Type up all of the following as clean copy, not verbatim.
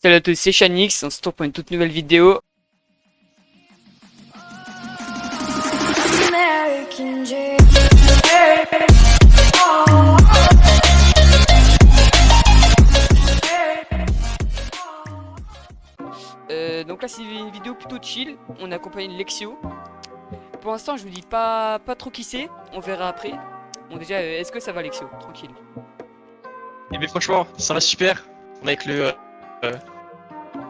Salut à tous, c'est Shanix, on se retrouve pour une toute nouvelle vidéo. American dream. Donc là c'est une vidéo plutôt chill, on accompagne Lexio. Pour l'instant je vous dis pas trop qui c'est, on verra après. Bon déjà, est-ce que ça va Lexio? Tranquille. Et bien franchement, ça va super. On est avec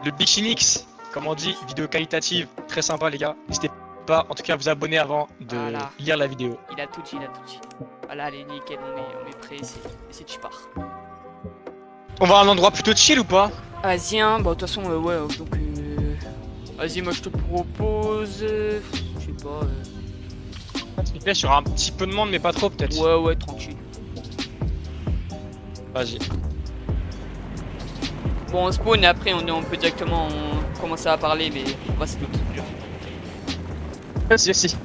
le Big Shinix, comme on dit, vidéo qualitative, très sympa les gars. N'hésitez pas en tout cas à vous abonner avant de Voilà. lire la vidéo. Il a tout dit, Voilà, allez nickel, on est prêt, c'est tu pars. On va à un endroit plutôt chill ou pas? Vas-y hein, bon de toute façon ouais, donc vas-y moi je te propose, je sais pas, S'il te plaît, sur un petit peu de monde mais pas trop peut-être. ouais tranquille. Vas-y. Bon on spawn et après on peut directement commencer à parler mais on va se doute. Vas-y.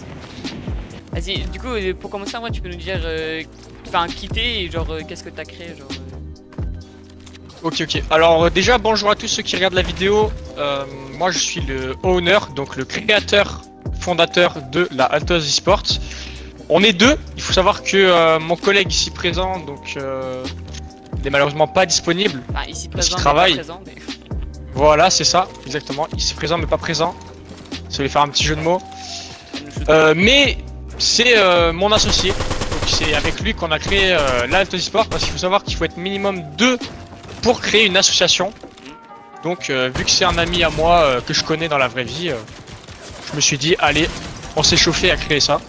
Vas-y, du coup pour commencer moi tu peux nous dire enfin quitter et genre qu'est-ce que t'as créé genre Ok. Alors déjà bonjour à tous ceux qui regardent la vidéo. Moi je suis le owner, donc le créateur, fondateur de la Altos Esports. On est deux. Il faut savoir que mon collègue ici présent, donc n'est malheureusement pas disponible. Enfin ici Parce présent qu'il travaille. mais pas présent mais... Voilà, c'est ça, exactement. Ici présent mais pas présent. Ça voulait faire un petit jeu de mots. Mais c'est mon associé. Donc c'est avec lui qu'on a créé la Altos Esports parce qu'il faut savoir qu'il faut être minimum deux pour créer une association. Donc vu que c'est un ami à moi que je connais dans la vraie vie, je me suis dit allez, on s'est chauffé à créer ça.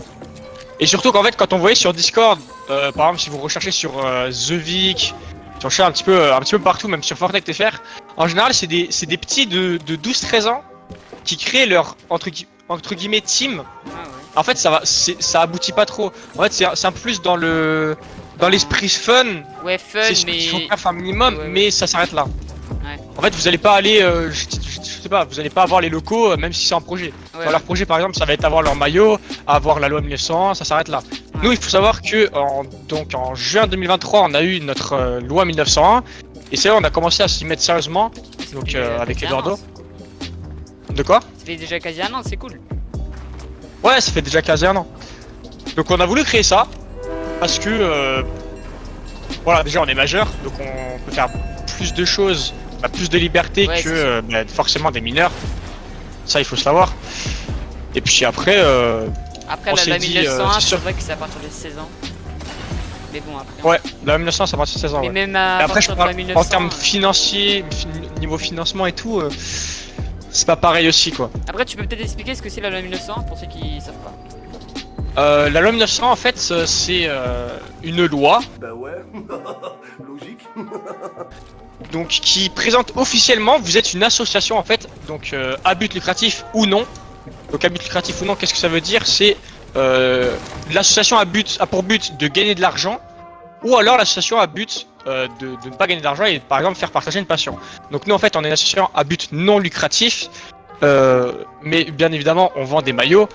Et surtout qu'en fait quand on voyait sur Discord, par exemple si vous recherchez sur The Vic, si on cherche un petit peu partout, même sur Fortnite FR, en général c'est des petits de 12-13 ans qui créent leur entre guillemets team. Ah ouais. En fait ça aboutit pas trop. En fait c'est un peu plus dans l'esprit fun. Ouais fun C'est mais... il faut faire un minimum, Ouais. mais ça s'arrête là. Ouais. En fait, vous allez pas aller, je sais pas, vous allez pas avoir les locaux, même si c'est un projet. Ouais, Dans leur projet, par exemple, ça va être avoir leur maillot, avoir la loi 1901, ça s'arrête là. Ouais. Nous, il faut savoir que en juin 2023, on a eu notre loi 1901, et c'est là on a commencé à s'y mettre sérieusement, donc avec quasi un Eduardo. an, De quoi? ça fait déjà quasi un an, c'est cool. Ouais, ça fait déjà quasi un an. Donc on a voulu créer ça parce que voilà, déjà on est majeur, donc on peut faire plus de choses, on a plus de liberté Ouais, que forcément des mineurs. Ça, il faut se l'avoir. Et puis après, Après on la s'est dit, 1901, c'est c'est sûr. vrai que c'est à partir de 16 ans. Mais bon après. ouais, la 1900, ça va passer 16 ans. Mais Ouais. même à Et après, je partir de parle la 1900. en termes financiers, niveau financement et tout, c'est pas pareil aussi quoi. Après tu peux peut-être expliquer ce que c'est la loi 1901 pour ceux qui savent pas. La loi 1900, en fait, c'est une loi. Bah ouais, logique. Donc qui présente officiellement, vous êtes une association en fait, donc à but lucratif ou non. Donc à but lucratif ou non, qu'est-ce que ça veut dire? C'est l'association a pour but de gagner de l'argent, ou alors l'association a but de ne pas gagner d'argent et par exemple faire partager une passion. Donc nous en fait on est une association à but non lucratif, mais bien évidemment on vend des maillots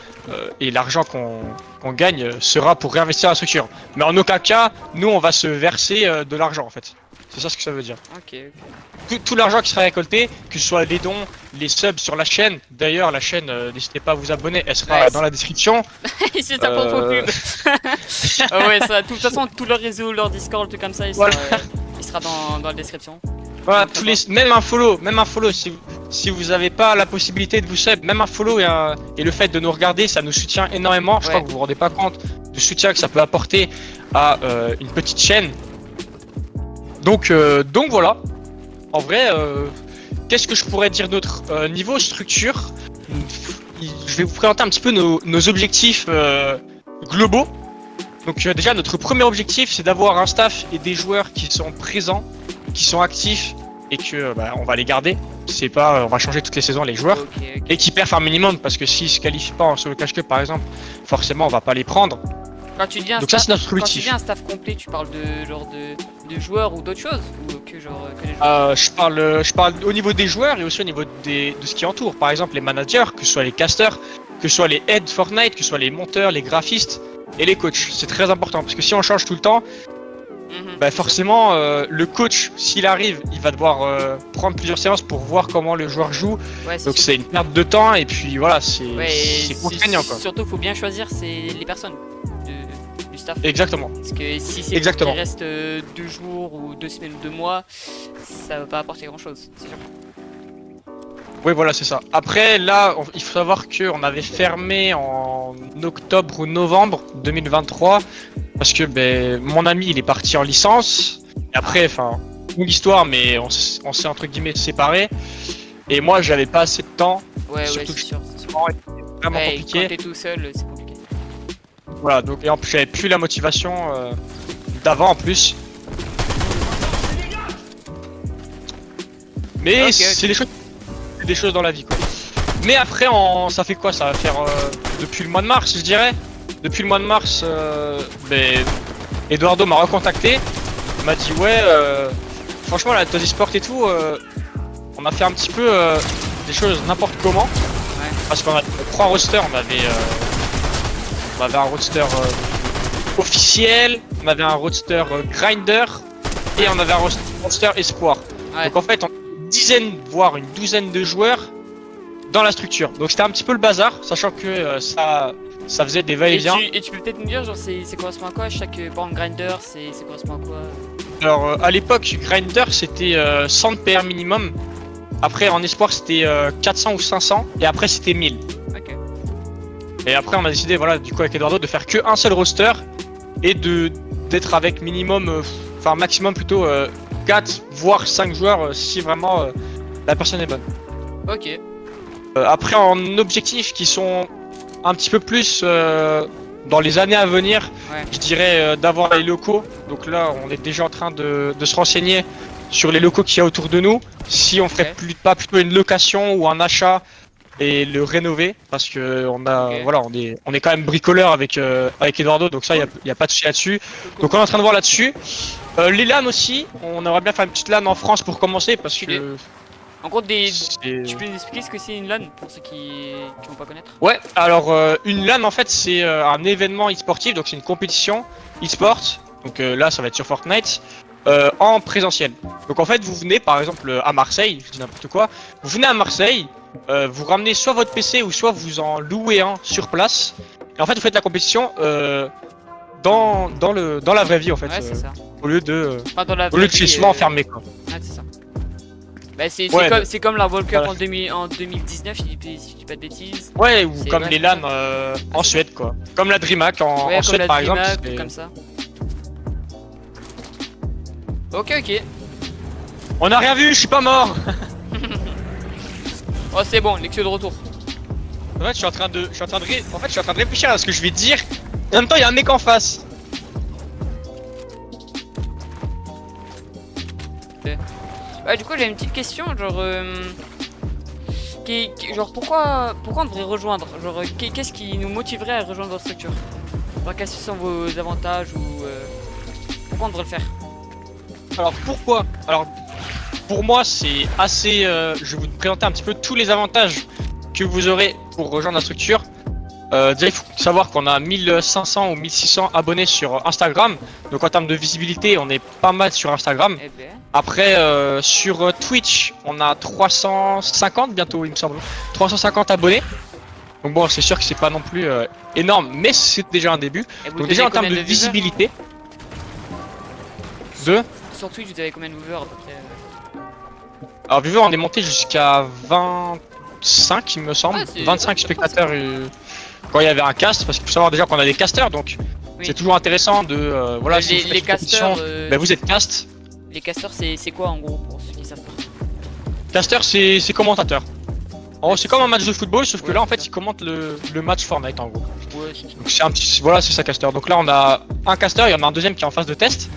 et l'argent qu'on gagne sera pour réinvestir la structure. Mais en aucun cas, nous on va se verser de l'argent en fait. C'est ça ce que ça veut dire. Ok. Tout l'argent qui sera récolté, que ce soit les dons, les subs sur la chaîne. D'ailleurs, la chaîne, n'hésitez pas à vous abonner, elle sera Ouais, dans la description. c'est ta propre pub. Ah ouais, ça, de toute façon, tout leur réseau, leur Discord, tout comme ça, il sera, Voilà. il sera dans la description. Voilà, même un follow, si vous n'avez pas la possibilité de vous sub, même un follow et le fait de nous regarder, ça nous soutient énormément. Je crois que vous vous rendez pas compte du soutien que ça peut apporter à une petite chaîne. Donc voilà. En vrai, qu'est-ce que je pourrais dire d'autre? Niveau structure, je vais vous présenter un petit peu nos objectifs globaux. Donc déjà, notre premier objectif, c'est d'avoir un staff et des joueurs qui sont présents, qui sont actifs et que on va les garder. C'est pas, on va changer toutes les saisons les joueurs Ok. et qui perdent un minimum parce que s'ils se qualifient pas en solo cash cup par exemple, forcément on va pas les prendre. Quand tu dis un Donc ça, staff, c'est notre quand tu objectif. dis un staff complet, tu parles de genre de joueurs ou d'autres choses ou que genre que les joueurs. Je parle au niveau des joueurs et aussi au niveau de ce qui entoure. Par exemple, les managers, que ce soit les casters, que ce soit les heads Fortnite, que ce soit les monteurs, les graphistes et les coachs. C'est très important parce que si on change tout le temps, bah forcément, le coach, s'il arrive, il va devoir prendre plusieurs séances pour voir comment le joueur joue. Ouais, Donc sûr. c'est une perte de temps et puis voilà, c'est Ouais, et c'est contraignant quoi. surtout, faut bien choisir les personnes du staff. Exactement. Parce que si c'est Exactement. qui reste 2 jours ou 2 semaines ou 2 mois, ça va pas apporter grand chose, c'est sûr. Oui, voilà, c'est ça. Après, là, il faut savoir qu'on avait fermé en octobre ou novembre 2023 parce que ben, mon ami, il est parti en licence. Et après, enfin, longue histoire, mais on s'est entre guillemets séparés. Et moi, j'avais pas assez de temps. Ouais, Surtout c'est que sûr. Vraiment Ouais, compliqué. quand t'es tout seul, c'est compliqué. Voilà, donc et en plus, j'avais plus la motivation d'avant en plus. Mais Ok, c'est des choses dans la vie quoi. Mais après, ça fait quoi? Ça va faire depuis le mois de mars, je dirais. Depuis le mois de mars, ben, Eduardo m'a recontacté. Il m'a dit ouais, franchement la Tozy Sport et tout, on a fait un petit peu des choses n'importe comment. Ouais. Parce qu'on a 3 rosters, on avait un roster officiel, on avait un roster grinder et on avait un roster espoir. Ouais. Donc en fait, on a une dizaine, voire une douzaine de joueurs dans la structure. Donc c'était un petit peu le bazar, sachant que ça faisait des Et va-et-vient. tu peux peut-être nous dire, genre, c'est correspond à quoi chaque par exemple, grinder, c'est correspond à quoi? Alors à l'époque, grinder c'était 100 PR minimum. Après en espoir c'était 400 ou 500 et après c'était 1000. Ok. Et après on a décidé voilà du coup avec Eduardo de faire qu'un seul roster et d'être avec minimum, enfin maximum plutôt 4 voire 5 joueurs si vraiment la personne est bonne. Ok. Après en objectifs qui sont un petit peu plus dans les années à venir, Ouais. je dirais d'avoir les locaux. Donc là on est déjà en train de se renseigner sur les locaux qu'il y a autour de nous. Si on ferait Ok. pas plutôt une location ou un achat et le rénover parce que on a Ok. voilà on est quand même bricoleur avec Eduardo, donc ça y a pas de souci là-dessus. Donc on est en train de voir là-dessus. Les LAN aussi, on aimerait bien faire une petite LAN en France pour commencer parce que En gros, c'est- tu peux nous expliquer ce que c'est une LAN pour ceux qui vont pas connaître? Ouais, alors une LAN en fait c'est un événement e-sportif, donc c'est une compétition e-sport. Donc là ça va être sur Fortnite. En présentiel. Donc en fait vous venez par exemple à Marseille, je dis n'importe quoi, vous venez à Marseille, vous ramenez soit votre PC ou soit vous en louez un sur place, et en fait vous faites la compétition dans la vraie vie en fait, Ouais, c'est ça. au lieu de Enfin, dans la au lieu de vraie chez vie, soi enfermé quoi. Ouais, c'est ça. Bah, c'est Ouais, c'est comme la World Cup voilà. en 2019, si je dis pas de bêtises. Ouais, ou C'est comme vrai, les c'est LAN ça. en Suède quoi. Comme la DreamHack en Ouais, comme Suède la par exemple. DreamHack, c'est- comme ça. Ok, ok. On a rien vu, je suis pas mort. Oh, c'est bon, Lexio de retour. En fait je suis en train de réfléchir à ce que je vais dire. Et en même temps il y a un mec en face. Ouais, du coup, j'ai une petite question, genre. Genre, pourquoi on devrait rejoindre? Genre, qu'est-ce qui nous motiverait à rejoindre votre structure? Genre, quels sont vos avantages ou. Pourquoi on devrait le faire? Alors pourquoi? Alors pour moi c'est assez... je vais vous présenter un petit peu tous les avantages que vous aurez pour rejoindre la structure. Déjà il faut savoir qu'on a 1500 ou 1600 abonnés sur Instagram. Donc en termes de visibilité on est pas mal sur Instagram. Eh ben. Après sur Twitch on a 350 bientôt il me semble. 350 abonnés. Donc bon c'est sûr que c'est pas non plus énorme mais c'est déjà un début. Et vous Donc avez déjà en termes combien de viewers, visibilité... hein Sur Twitch, vous avez combien de viewers à peu près? Alors viveur on est monté jusqu'à 25 il me semble, Ah, c'est- 25 c'est spectateurs quand il y avait un cast, parce qu'il faut savoir déjà qu'on a des casters donc Oui. c'est toujours intéressant de voilà si vous faites les une compétition, casters. ben, vous êtes cast. Les casters, c'est quoi en gros pour ceux qui savent pas? Caster c'est commentateur. En gros c'est comme un match de football sauf que Ouais, là en c'est fait ça. il commente le match Fortnite en gros. Ouais, c'est ça. Donc c'est un petit, voilà c'est ça caster. Donc là on a un caster, il y en a un deuxième qui est en phase de test.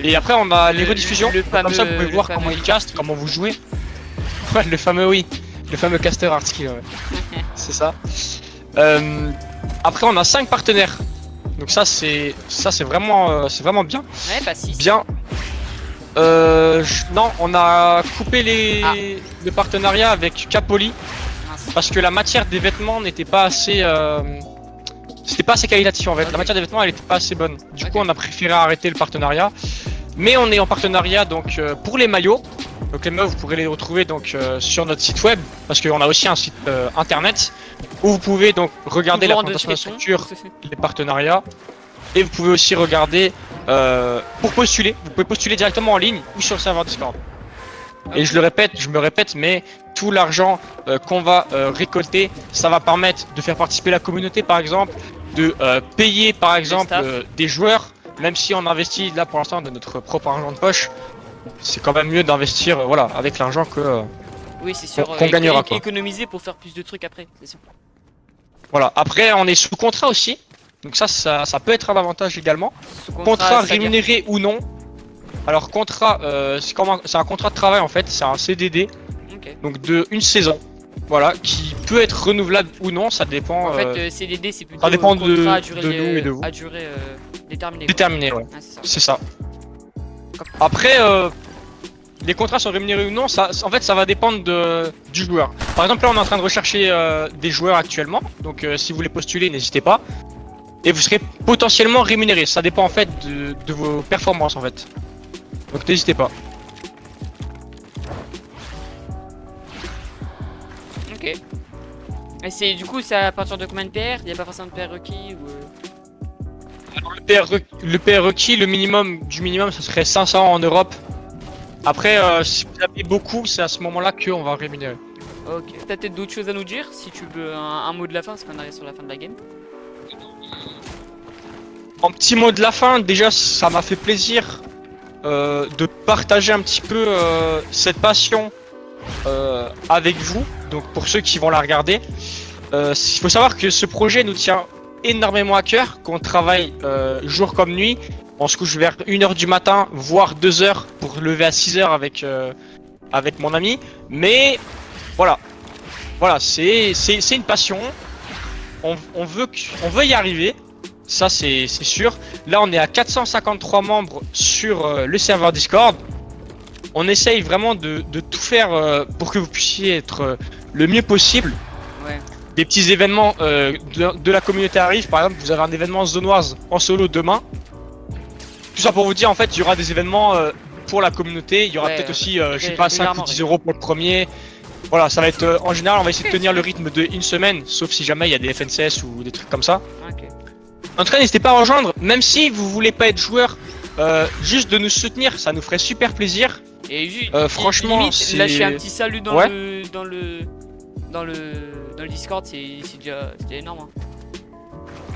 Et après on a les rediffusions, comme ça vous pouvez voir comment il cast, comment vous jouez. Ouais le fameux oui, le fameux caster Artsky ouais. C'est ça. Après on a 5 partenaires. Donc ça c'est vraiment bien. Ouais, pas 6. Bien. Non, on a coupé le partenariat avec Capoli parce que la matière des vêtements n'était pas assez c'était pas assez qualitatif en fait. La matière des vêtements elle était pas assez bonne. Du coup on a préféré arrêter le partenariat. Mais on est en partenariat donc pour les maillots. Donc les maillots vous pourrez les retrouver donc sur notre site web parce qu'on a aussi un site internet où vous pouvez donc regarder la présentation de la structure, les partenariats et vous pouvez aussi regarder pour postuler. Vous pouvez postuler directement en ligne ou sur le serveur Discord. Et je me répète, mais tout l'argent qu'on va récolter, ça va permettre de faire participer la communauté par exemple, de payer par exemple des joueurs, même si on investit là pour l'instant de notre propre argent de poche, c'est quand même mieux d'investir voilà, avec l'argent que oui, c'est sûr, qu'on gagnera. Économiser pour faire plus de trucs après, c'est sûr. Voilà, après on est sous contrat aussi, donc ça peut être un avantage également. Contrat rémunéré ou non. Alors contrat, c'est un contrat de travail en fait, c'est un CDD, donc de une saison, voilà, qui peut être renouvelable ou non, ça dépend. En fait, CDD c'est plutôt ça dépend de nous et de vous. À durée déterminée. Déterminé, ouais. C'est ça. Après, les contrats sont rémunérés ou non, en fait ça va dépendre du joueur. Par exemple là on est en train de rechercher des joueurs actuellement, donc si vous voulez postuler n'hésitez pas. Et vous serez potentiellement rémunéré, ça dépend en fait de vos performances en fait. Donc n'hésitez pas. Ok. Et c'est du coup c'est à partir de combien de PR? Il n'y a pas forcément de PR requis ou... Alors, le PR requis, le minimum du minimum, ça serait 500 en Europe. Après, si vous avez beaucoup, c'est à ce moment-là qu'on va rémunérer. Ok. T'as peut-être d'autres choses à nous dire, si tu veux un mot de la fin, parce qu'on arrive sur la fin de la game. En petit mot de la fin, déjà ça m'a fait plaisir de partager un petit peu cette passion avec vous, donc pour ceux qui vont la regarder. Il faut savoir que ce projet nous tient énormément à cœur, qu'on travaille jour comme nuit. On se couche vers 1h du matin, voire 2h pour lever à 6h avec mon ami. Mais voilà, c'est une passion. On veut y arriver. Ça c'est sûr. Là on est à 453 membres sur le serveur Discord. On essaye vraiment de tout faire pour que vous puissiez être le mieux possible. Ouais. Des petits événements de la communauté arrivent. Par exemple vous avez un événement Zone Wars en solo demain. Tout ça pour vous dire en fait il y aura des événements pour la communauté. Il y aura peut-être aussi je sais pas 5 ou 10 euros pour le premier. Voilà, ça va être en général on va essayer de tenir le rythme de une semaine. Sauf si jamais il y a des FNCS ou des trucs comme ça. Okay. En tout cas, n'hésitez pas à rejoindre, même si vous voulez pas être joueur, juste de nous soutenir, ça nous ferait super plaisir. Et franchement, limite, lâcher un petit salut dans le Discord, c'est déjà énorme. Hein.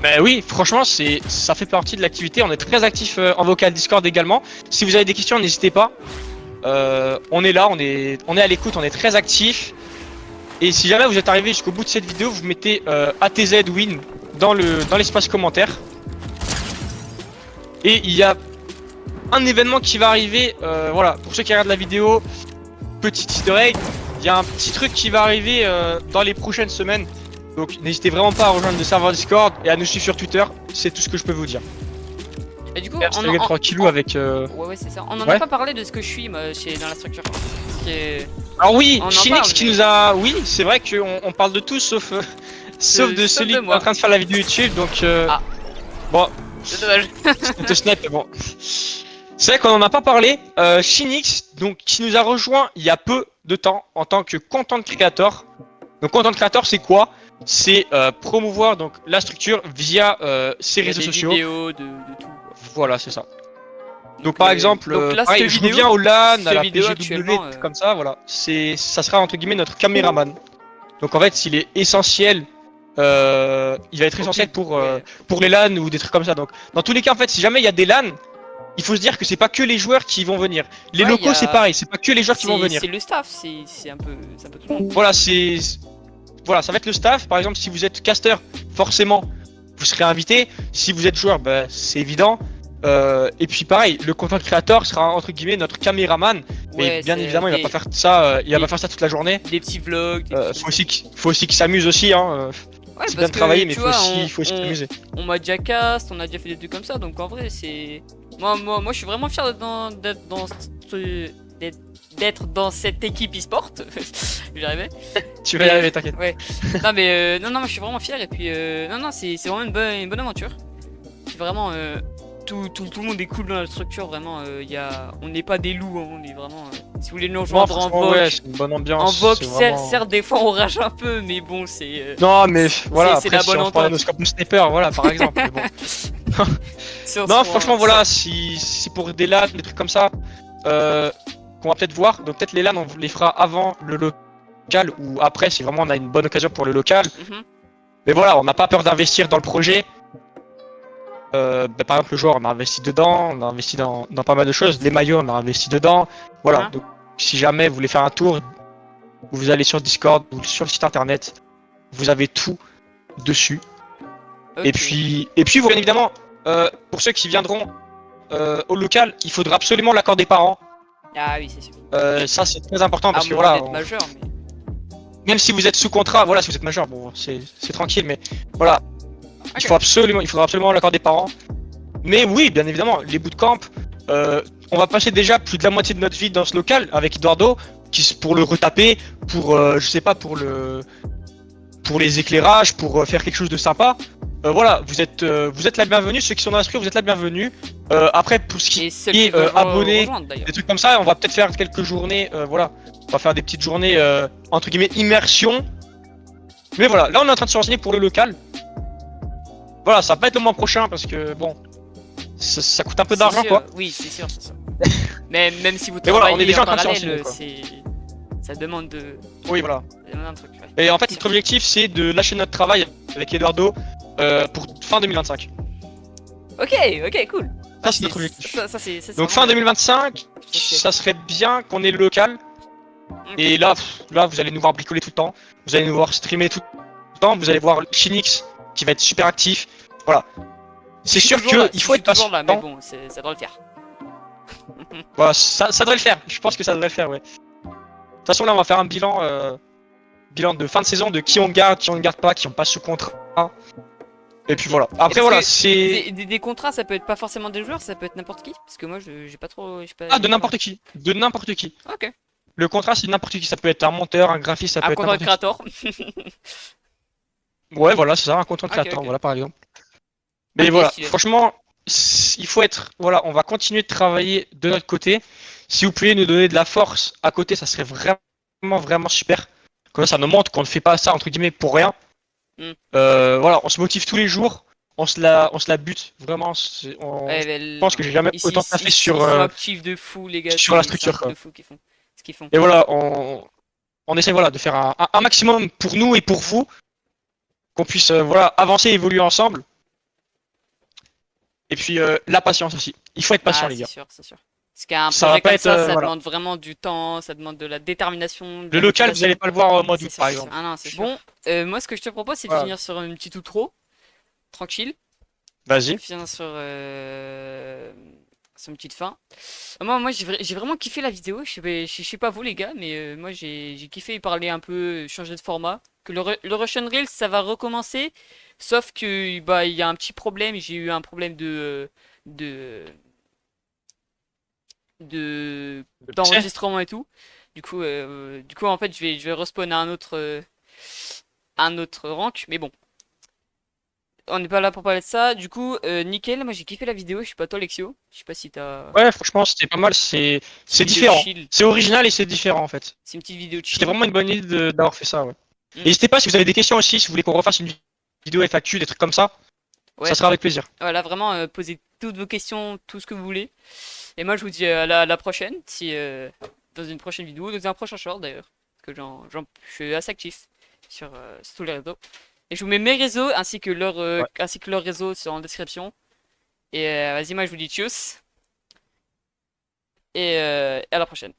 Bah oui, franchement, ça fait partie de l'activité. On est très actif en vocal Discord également. Si vous avez des questions, n'hésitez pas. On est là, on est à l'écoute, on est très actif. Et si jamais vous êtes arrivé jusqu'au bout de cette vidéo, vous mettez ATZ Win dans l'espace commentaire. Et il y a un événement qui va arriver, voilà, pour ceux qui regardent la vidéo, petit easter egg, il y a un petit truc qui va arriver dans les prochaines semaines. Donc n'hésitez vraiment pas à rejoindre le serveur Discord et à nous suivre sur Twitter, c'est tout ce que je peux vous dire. Et du coup, tranquillou avec... Ouais, c'est ça. On en a pas parlé de ce que je suis moi, dans la structure. Alors oui, Shinix qui nous a... Oui, c'est vrai qu'on parle de tout sauf... Sauf de celui qui est en train de faire la vidéo YouTube, donc bon, c'est dommage. C'était snap, mais bon. C'est vrai qu'on en a pas parlé. Shinix, donc qui nous a rejoint il y a peu de temps en tant que content creator. Donc content creator, c'est quoi? C'est promouvoir donc la structure via ses réseaux sociaux. Vidéos, de tout. Voilà, c'est ça. Donc par exemple, là, pareil, je reviens au LAN, à la PGW, comme ça, voilà. Ça sera entre guillemets notre caméraman. Donc en fait, il est essentiel. Il va être essentiel pour les LAN ou des trucs comme ça. Donc dans tous les cas en fait si jamais il y a des LAN, il faut se dire que c'est pas que les joueurs qui vont venir. Les locaux c'est pareil, c'est pas que les joueurs qui vont venir. C'est le staff, c'est un peu tout le monde. Voilà, ça va être le staff. Par exemple si vous êtes caster, forcément vous serez invité. Si vous êtes joueur, bah, c'est évident. Et puis pareil, le content creator sera entre guillemets notre caméraman. Mais bien évidemment il va pas faire ça, il va pas faire ça toute la journée. Des petits vlogs. Faut aussi qu'il s'amuse aussi hein. Ouais, c'est bien de travailler, mais il faut aussi s'amuser. On m'a déjà cast, on a déjà fait des trucs comme ça, donc en vrai, c'est. Moi, je suis vraiment fier d'être dans d'être dans cette équipe e-sport. J'y arrivais. Tu vas y arriver, t'inquiète. Ouais. Non mais non, moi je suis vraiment fier et puis non, c'est vraiment une bonne aventure. C'est vraiment tout le monde est cool dans la structure, vraiment. On n'est pas des loups, hein, on est vraiment. Si vous voulez nous rejoindre en franchement, Vogue, ouais, c'est une bonne ambiance. en Vogue, c'est vraiment- certes, des fois on rage un peu, mais bon, c'est. Non, mais voilà, c'est après, la si bonne on prend entente. nos scopes sniper, voilà, par exemple. Mais bon. Non, franchement, voilà, si pour des LAN, des trucs comme ça, qu'on va peut-être voir, donc peut-être les LAN, on les fera avant le local ou après, si vraiment on a une bonne occasion pour le local. Mhm. Mais voilà, on n'a pas peur d'investir dans le projet. Par exemple, le joueur, on a investi dedans, on a investi dans pas mal de choses. Les maillots, on a investi dedans. Voilà, Mhm. donc si jamais vous voulez faire un tour, vous allez sur Discord ou sur le site internet, vous avez tout dessus. Ok. Et puis, bien évidemment, pour ceux qui viendront au local, il faudra absolument l'accord des parents. Ah oui, c'est sûr. Ça, c'est très important parce À que moins voilà, d'être majeur, mais. même si vous êtes sous contrat, voilà, si vous êtes majeur, bon, c'est tranquille, mais voilà, Ok. il faudra absolument l'accord des parents. Mais oui, bien évidemment, les bootcamps, on va passer déjà plus de la moitié de notre vie dans ce local avec Eduardo, pour le retaper, pour, je sais pas, pour les éclairages, pour faire quelque chose de sympa. Voilà, vous êtes la bienvenue, ceux qui sont inscrits, vous êtes la bienvenue. Après, pour ce qui Et ceux est qui veulent abonnés, rejoindre d'ailleurs. des trucs comme ça, on va peut-être faire quelques journées, voilà, on va faire des petites journées, entre guillemets, immersion. Mais voilà, là on est en train de se renseigner pour le local. Voilà, ça va pas être le mois prochain parce que bon, ça coûte un peu C'est d'argent sûr, quoi. Oui, c'est sûr, c'est sûr. Mais même si vous Mais voilà, travaillez on est déjà en en train de se parallèle, renseigner, ça demande de. Oui, voilà. ça demande un truc, ouais. Et en fait, notre objectif c'est de lâcher notre travail avec Eduardo pour fin 2025. Ok, cool. Ça, c'est notre objectif. Ça, c'est Donc vraiment fin 2025, c'est- ça serait bien qu'on ait le local. Ok. Et là, vous allez nous voir bricoler tout le temps. Vous allez nous voir streamer tout le temps. Vous allez voir Chinix qui va être super actif. Voilà. C'est Je suis sûr toujours là, qu'il je faut suis être toujours patient. là, mais bon, ça doit le faire. Voilà, ça devrait le faire. Je pense que ça devrait le faire, ouais. De toute façon, là, on va faire un bilan de fin de saison de qui on garde, qui on ne garde pas, qui on passe sous contrat. Et puis voilà. Après, parce voilà, que c'est. Des contrats, ça peut être pas forcément des joueurs, ça peut être n'importe qui. Parce que moi, j'ai pas trop. J'ai pas... Ah, de n'importe qui. De n'importe qui. Ok. Le contrat, c'est n'importe qui. Ça peut être un monteur, un graphiste, ça peut Un être contrat n'importe de qui. créateur. Ouais, voilà, c'est ça, un contrat de Ok, créateur, ok. voilà, par exemple. Mais Ok, voilà, stylé. franchement, il faut être. Voilà, on va continuer de travailler de notre côté. Si vous pouvez nous donner de la force à côté, ça serait vraiment super. Comme ça nous montre qu'on ne fait pas ça, entre guillemets, pour rien. Mm. Voilà, on se motive tous les jours. On se la bute, vraiment. Ouais, Je pense que j'ai jamais ici, autant taffé ils sur, sont actifs de fou, les gars. sur la c'est structure, un truc quoi. de fou qu'ils font. Ce qu'ils font. Et voilà, on essaie voilà, de faire un maximum pour nous et pour vous. Qu'on puisse voilà, avancer, évoluer ensemble. Et puis la patience aussi. Il faut être patient, les gars. C'est sûr, c'est sûr. Parce qu'un Ça va projet pas comme être, ça voilà. demande vraiment du temps, ça demande de la détermination. de Le la local, vous motivation. allez pas le voir au mois C'est d'août, sûr, par c'est sûr. exemple. Ah non, c'est Je- bon. Moi, ce que je te propose, c'est de Voilà. finir sur une petite outro. Tranquille. Vas-y. Finir sur une petite fin. Moi j'ai vraiment kiffé la vidéo. Je sais pas vous, les gars, mais moi, j'ai kiffé parler un peu, changer de format. Que le Russian Reels, ça va recommencer. Sauf que, bah, il y a un petit problème. J'ai eu un problème de, d'enregistrement et tout. Du coup, en fait, je vais respawn à un autre rank. Mais bon, on n'est pas là pour parler de ça. Du coup, nickel. Moi, j'ai kiffé la vidéo. Je sais pas toi, Lexio. Je sais pas si t'as. Ouais, franchement, c'était pas mal. C'est C'est une vidéo différent. chill. C'est original et c'est différent, en fait. C'est une petite vidéo chill. C'était vraiment une bonne idée d'avoir fait ça, ouais. Mm. N'hésitez pas si vous avez des questions aussi, si vous voulez qu'on refasse une vidéo FAQ, des trucs comme ça. Ouais. Ça sera avec plaisir. Voilà, vraiment, posez toutes vos questions, tout ce que vous voulez. Et moi, je vous dis à la prochaine. Dans une prochaine vidéo, dans un prochain short d'ailleurs. Parce que je suis assez actif sur tous les réseaux. Et je vous mets mes réseaux ainsi que leurs réseaux en description. Et vas-y, moi je vous dis tchuss. Et à la prochaine.